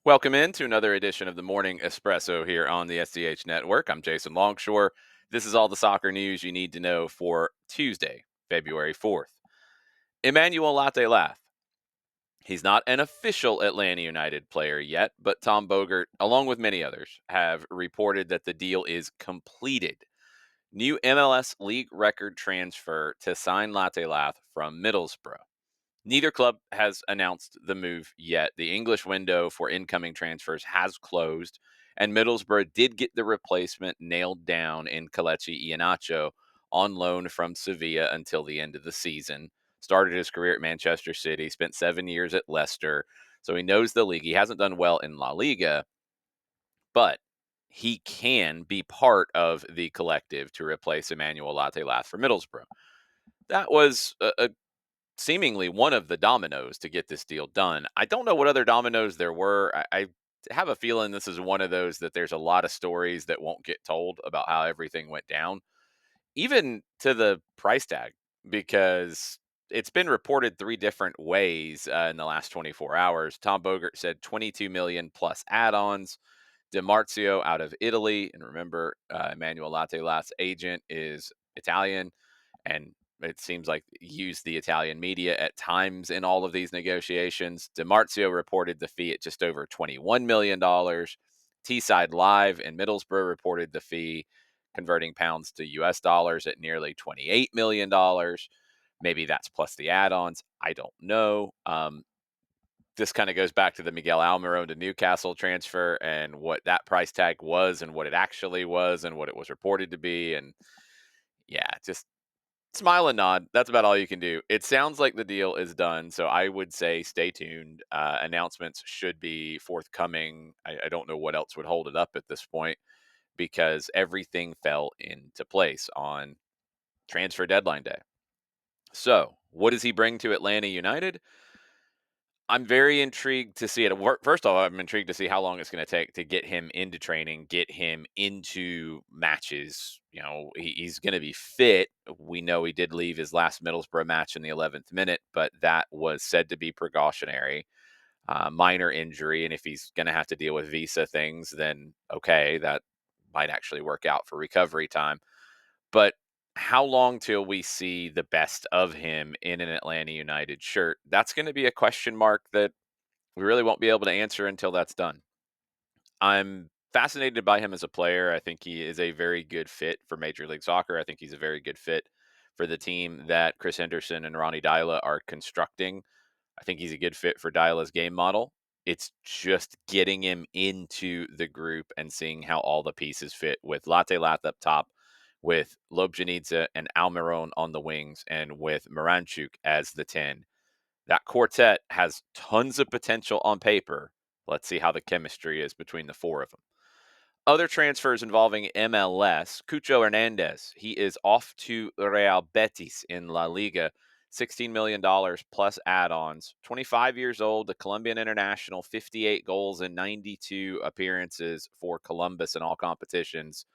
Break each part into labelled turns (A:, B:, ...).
A: Welcome in to another edition of the Morning Espresso here on the SDH Network. I'm Jason Longshore. This is all the soccer news you need to know for Tuesday, February 4th. Emmanuel Latte Lath. He's not an official Atlanta United player yet, but Tom Bogert, along with many others, have reported that the deal is completed. New MLS league record transfer to sign Latte Lath from Middlesbrough. Neither club has announced the move yet. The English window for incoming transfers has closed, and Middlesbrough did get the replacement nailed down in Kelechi Iheanacho on loan from Sevilla until the end of the season. Started his career at Manchester City, spent 7 years at Leicester, so he knows the league. He hasn't done well in La Liga, but he can be part of the collective to replace Emmanuel Latte Lath for Middlesbrough. That was a seemingly one of the dominoes to get this deal done. I don't know what other dominoes there were. I have a feeling this is one of those that there's a lot of stories that won't get told about how everything went down, even to the price tag, because it's been reported three different ways in the last 24 hours. Tom Bogert said 22 million plus add-ons. DiMarzio out of Italy, and remember, Emmanuel Latte Lath's agent is Italian, and it seems like used the Italian media at times in all of these negotiations. DiMarzio reported the fee at just over $21 million. Teesside Live in Middlesbrough reported the fee, converting pounds to US dollars, at nearly $28 million. Maybe that's plus the add ons. I don't know. This kind of goes back to the Miguel Almiron to Newcastle transfer and what that price tag was and what it actually was and what it was reported to be. And yeah, just smile and nod. That's about all you can do. It sounds like the deal is done. So I would say stay tuned. Announcements should be forthcoming. I don't know what else would hold it up at this point because everything fell into place on transfer deadline day. So, what does he bring to Atlanta United? I'm very intrigued to see it. First of all, I'm intrigued to see how long it's going to take to get him into training, get him into matches. He's going to be fit. We know he did leave his last Middlesbrough match in the 11th minute, but that was said to be precautionary, minor injury. And if he's going to have to deal with visa things, then okay, that might actually work out for recovery time. But how long till we see the best of him in an Atlanta United shirt? That's going to be a question mark that we really won't be able to answer until that's done. I'm fascinated by him as a player. I think he is a very good fit for Major League Soccer. I think he's a very good fit for the team that Chris Henderson and Ronnie Dyla are constructing. I think he's a good fit for Dyla's game model. It's just getting him into the group and seeing how all the pieces fit with Latte Lath up top, with Lobjanidze and Almiron on the wings, and with Moranchuk as the 10. That quartet has tons of potential on paper. Let's see how the chemistry is between the four of them. Other transfers involving MLS, Cucho Hernandez. He is off to Real Betis in La Liga. $16 million plus add ons. 25 years old, the Colombian international, 58 goals and 92 appearances for Columbus in all competitions.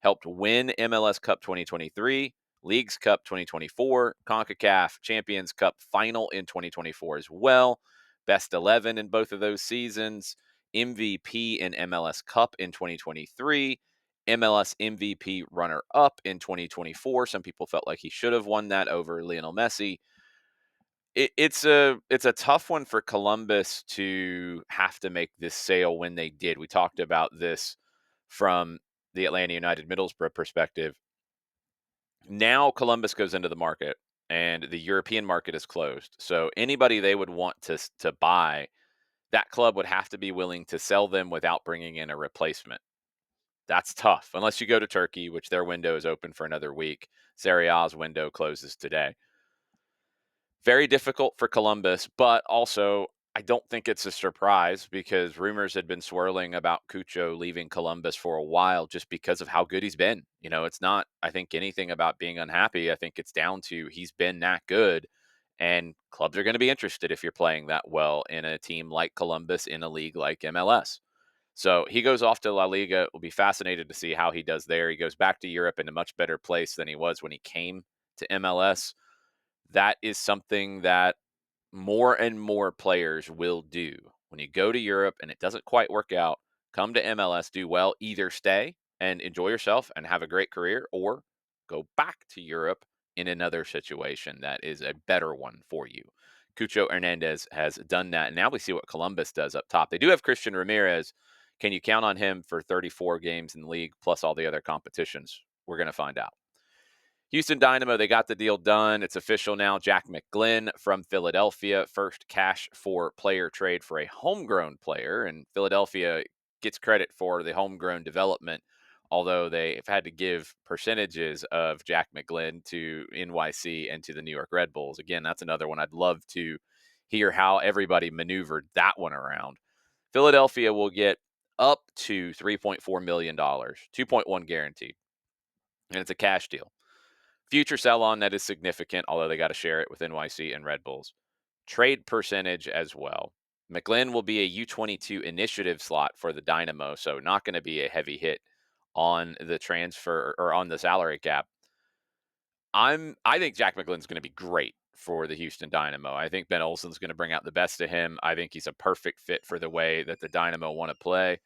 A: Helped win MLS Cup 2023, Leagues Cup 2024, CONCACAF Champions Cup final in 2024 as well. Best 11 in both of those seasons. MVP in MLS Cup in 2023. MLS MVP runner up in 2024. Some people felt like he should have won that over Lionel Messi. It's a tough one for Columbus to have to make this sale when they did. We talked about this from the Atlanta United Middlesbrough perspective. Now Columbus goes into the market and the European market is closed. So anybody they would want to buy, that club would have to be willing to sell them without bringing in a replacement. That's tough unless you go to Turkey, which their window is open for another week. Serie A's window closes today. Very difficult for Columbus, but also I don't think it's a surprise because rumors had been swirling about Cucho leaving Columbus for a while just because of how good he's been. It's not, I think, anything about being unhappy. I think it's down to he's been that good, and clubs are going to be interested if you're playing that well in a team like Columbus in a league like MLS. So he goes off to La Liga. We'll be fascinated to see how he does there. He goes back to Europe in a much better place than he was when he came to MLS. That is something that more and more players will do. When you go to Europe and it doesn't quite work out, come to MLS, do well, either stay and enjoy yourself and have a great career, or go back to Europe in another situation that is a better one for you. Cucho Hernandez has done that. And now we see what Columbus does up top. They do have Christian Ramirez. Can you count on him for 34 games in the league plus all the other competitions? We're going to find out. Houston Dynamo, they got the deal done. It's official now. Jack McGlynn from Philadelphia, first cash for player trade for a homegrown player. And Philadelphia gets credit for the homegrown development, although they've had to give percentages of Jack McGlynn to NYC and to the New York Red Bulls. Again, that's another one I'd love to hear how everybody maneuvered that one around. Philadelphia will get up to $3.4 million, 2.1 guaranteed, and it's a cash deal. Future sell on that is significant, although they got to share it with NYC and Red Bulls. Trade percentage as well. McGlynn will be a U22 initiative slot for the Dynamo, so not going to be a heavy hit on the transfer or on the salary cap. I think Jack McGlynn's going to be great for the Houston Dynamo. I think Ben Olsen's going to bring out the best of him. I think he's a perfect fit for the way that the Dynamo want to play.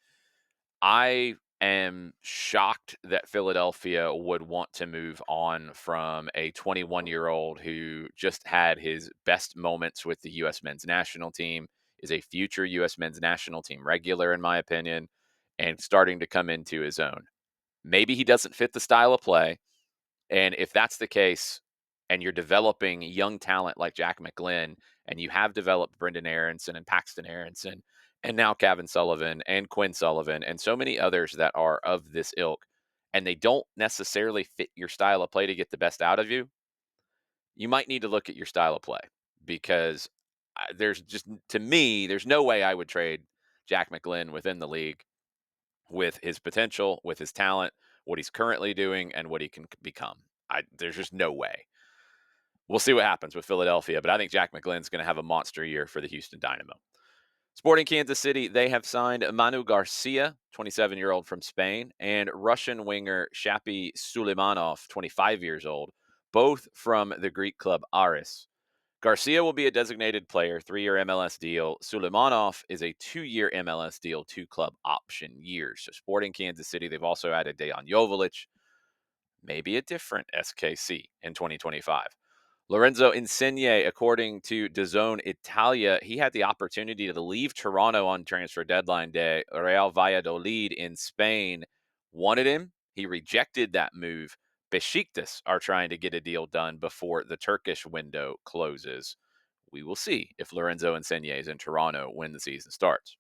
A: I am shocked that Philadelphia would want to move on from a 21-year-old who just had his best moments with the U.S. men's national team, is a future U.S. men's national team regular, in my opinion, and starting to come into his own. Maybe he doesn't fit the style of play. And if that's the case, and you're developing young talent like Jack McGlynn, and you have developed Brendan Aronson and Paxton Aronson, and now Kevin Sullivan and Quinn Sullivan, and so many others that are of this ilk, and they don't necessarily fit your style of play to get the best out of you, you might need to look at your style of play because there's just, to me, there's no way I would trade Jack McGlynn within the league with his potential, with his talent, what he's currently doing, and what he can become. There's just no way. We'll see what happens with Philadelphia, but I think Jack McGlynn's going to have a monster year for the Houston Dynamo. Sporting Kansas City, they have signed Manu Garcia, 27-year-old from Spain, and Russian winger Shapi Suleimanov, 25 years old, both from the Greek club Aris. Garcia will be a designated player, 3-year MLS deal. Suleimanov is a 2-year MLS deal, 2 club option years. So Sporting Kansas City, they've also added Dejan Joveljic, maybe a different SKC in 2025. Lorenzo Insigne, according to DAZN Italia, he had the opportunity to leave Toronto on transfer deadline day. Real Valladolid in Spain wanted him. He rejected that move. Besiktas are trying to get a deal done before the Turkish window closes. We will see if Lorenzo Insigne is in Toronto when the season starts.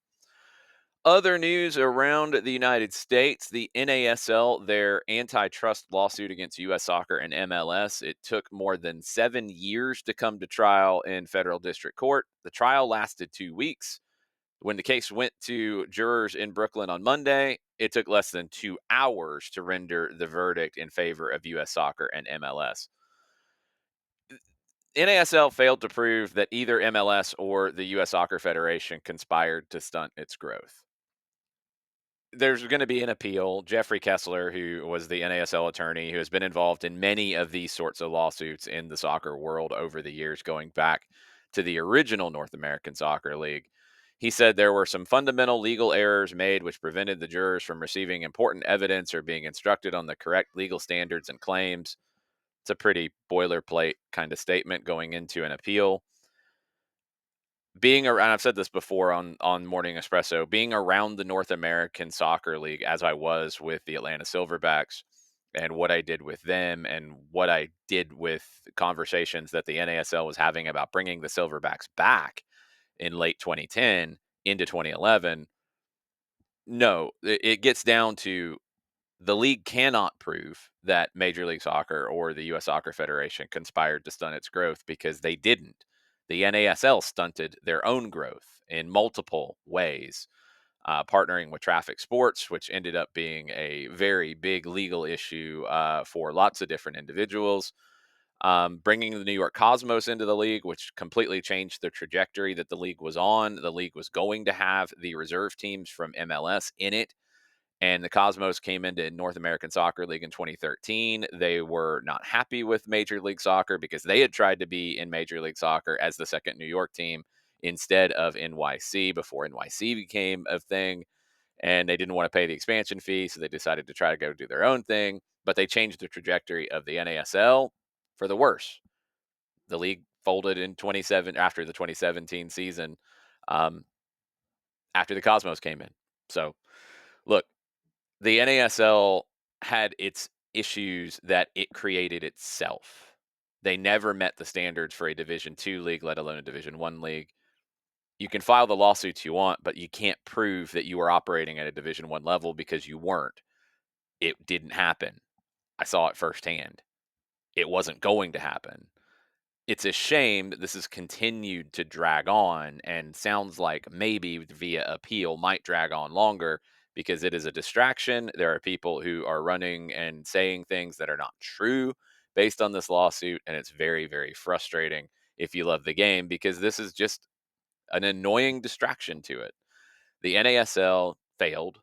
A: Other news around the United States, the NASL, their antitrust lawsuit against U.S. Soccer and MLS, it took more than 7 years to come to trial in federal district court. The trial lasted 2 weeks. When the case went to jurors in Brooklyn on Monday, it took less than 2 hours to render the verdict in favor of U.S. Soccer and MLS. NASL failed to prove that either MLS or the U.S. Soccer Federation conspired to stunt its growth. There's going to be an appeal. Jeffrey Kessler, who was the NASL attorney, who has been involved in many of these sorts of lawsuits in the soccer world over the years, going back to the original North American Soccer League, he said there were some fundamental legal errors made which prevented the jurors from receiving important evidence or being instructed on the correct legal standards and claims. It's a pretty boilerplate kind of statement going into an appeal. Being around, I've said this before on Morning Espresso, being around the North American Soccer League as I was with the Atlanta Silverbacks and what I did with them and what I did with conversations that the NASL was having about bringing the Silverbacks back in late 2010 into 2011. No, it gets down to the league cannot prove that Major League Soccer or the U.S. Soccer Federation conspired to stunt its growth because they didn't. The NASL stunted their own growth in multiple ways, partnering with Traffic Sports, which ended up being a very big legal issue for lots of different individuals. Bringing the New York Cosmos into the league, which completely changed the trajectory that the league was on. The league was going to have the reserve teams from MLS in it. And the Cosmos came into North American Soccer League in 2013. They were not happy with Major League Soccer because they had tried to be in Major League Soccer as the second New York team instead of NYC before NYC became a thing. And they didn't want to pay the expansion fee, so they decided to try to go do their own thing. But they changed the trajectory of the NASL for the worse. The league folded in 27 after the 2017 season, um, after the Cosmos came in. So, look, the NASL had its issues that it created itself. They never met the standards for a Division II league, let alone a Division I league. You can file the lawsuits you want, but you can't prove that you were operating at a Division I level because you weren't. It didn't happen. I saw it firsthand. It wasn't going to happen. It's a shame that this has continued to drag on and sounds like maybe via appeal might drag on longer because it is a distraction. There are people who are running and saying things that are not true based on this lawsuit, and it's very, very frustrating if you love the game because this is just an annoying distraction to it. The NASL failed.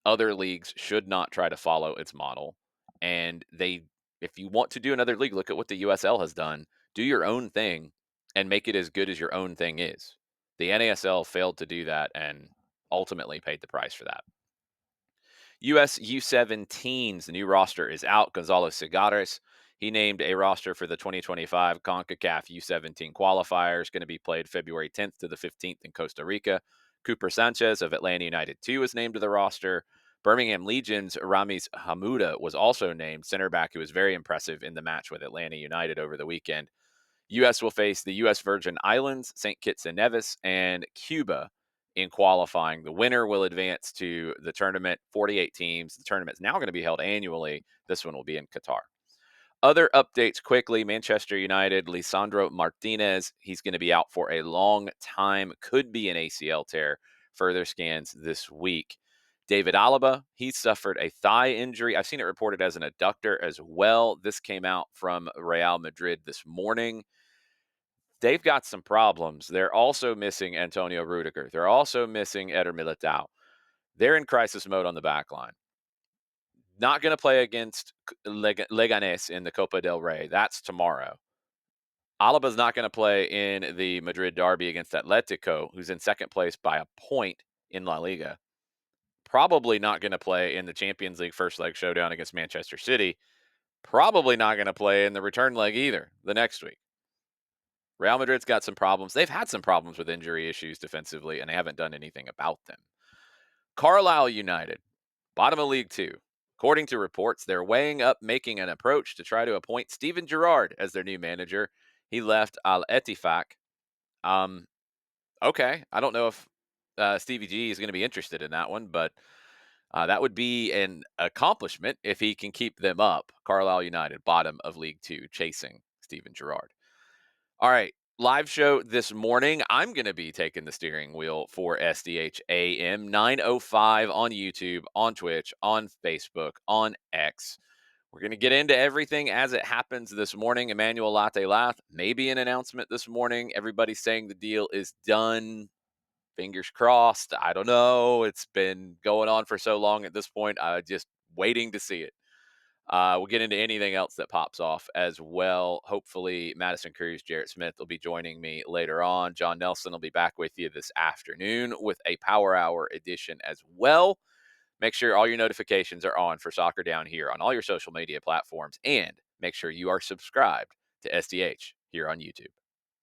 A: Other leagues should not try to follow its model. And if you want to do another league, look at what the USL has done. Do your own thing and make it as good as your own thing is. The NASL failed to do that and ultimately paid the price for that. US U17's the new roster is out. Gonzalo Cigares, he named a roster for the 2025 CONCACAF U17 qualifiers, going to be played February 10th to the 15th in Costa Rica. Cooper Sanchez of Atlanta United 2 was named to the roster. Birmingham Legion's Ramis Hamuda was also named center back, who was very impressive in the match with Atlanta United over the weekend. U.S. will face the U.S. Virgin Islands, St. Kitts and Nevis, and Cuba in qualifying. The winner will advance to the tournament, 48 teams. The tournament's now going to be held annually. This one will be in Qatar. Other updates quickly. Manchester United, Lisandro Martinez, he's going to be out for a long time. Could be an ACL tear. Further scans this week. David Alaba, he suffered a thigh injury. I've seen it reported as an adductor as well. This came out from Real Madrid this morning. They've got some problems. They're also missing Antonio Rudiger. They're also missing Eder Militao. They're in crisis mode on the back line. Not going to play against Leganes in the Copa del Rey. That's tomorrow. Alaba's not going to play in the Madrid derby against Atletico, who's in second place by a point in La Liga. Probably not going to play in the Champions League first leg showdown against Manchester City. Probably not going to play in the return leg either the next week. Real Madrid's got some problems. They've had some problems with injury issues defensively, and they haven't done anything about them. Carlisle United, bottom of League Two. According to reports, they're weighing up making an approach to try to appoint Steven Gerrard as their new manager. He left Al Ettifaq. Okay, I don't know if Stevie G is going to be interested in that one, but that would be an accomplishment if he can keep them up. Carlisle United, bottom of League Two, chasing Steven Gerrard. All right, live show this morning. I'm going to be taking the steering wheel for SDH AM 9:05 on YouTube, on Twitch, on Facebook, on X. We're going to get into everything as it happens this morning. Emmanuel Latte Lath, maybe an announcement this morning. Everybody's saying the deal is done. Fingers crossed. I don't know. It's been going on for so long at this point. Just waiting to see it. We'll get into anything else that pops off as well. Hopefully, Madison Cruz, Jarrett Smith will be joining me later on. John Nelson will be back with you this afternoon with a Power Hour edition as well. Make sure all your notifications are on for Soccer Down here on all your social media platforms, and make sure you are subscribed to SDH here on YouTube.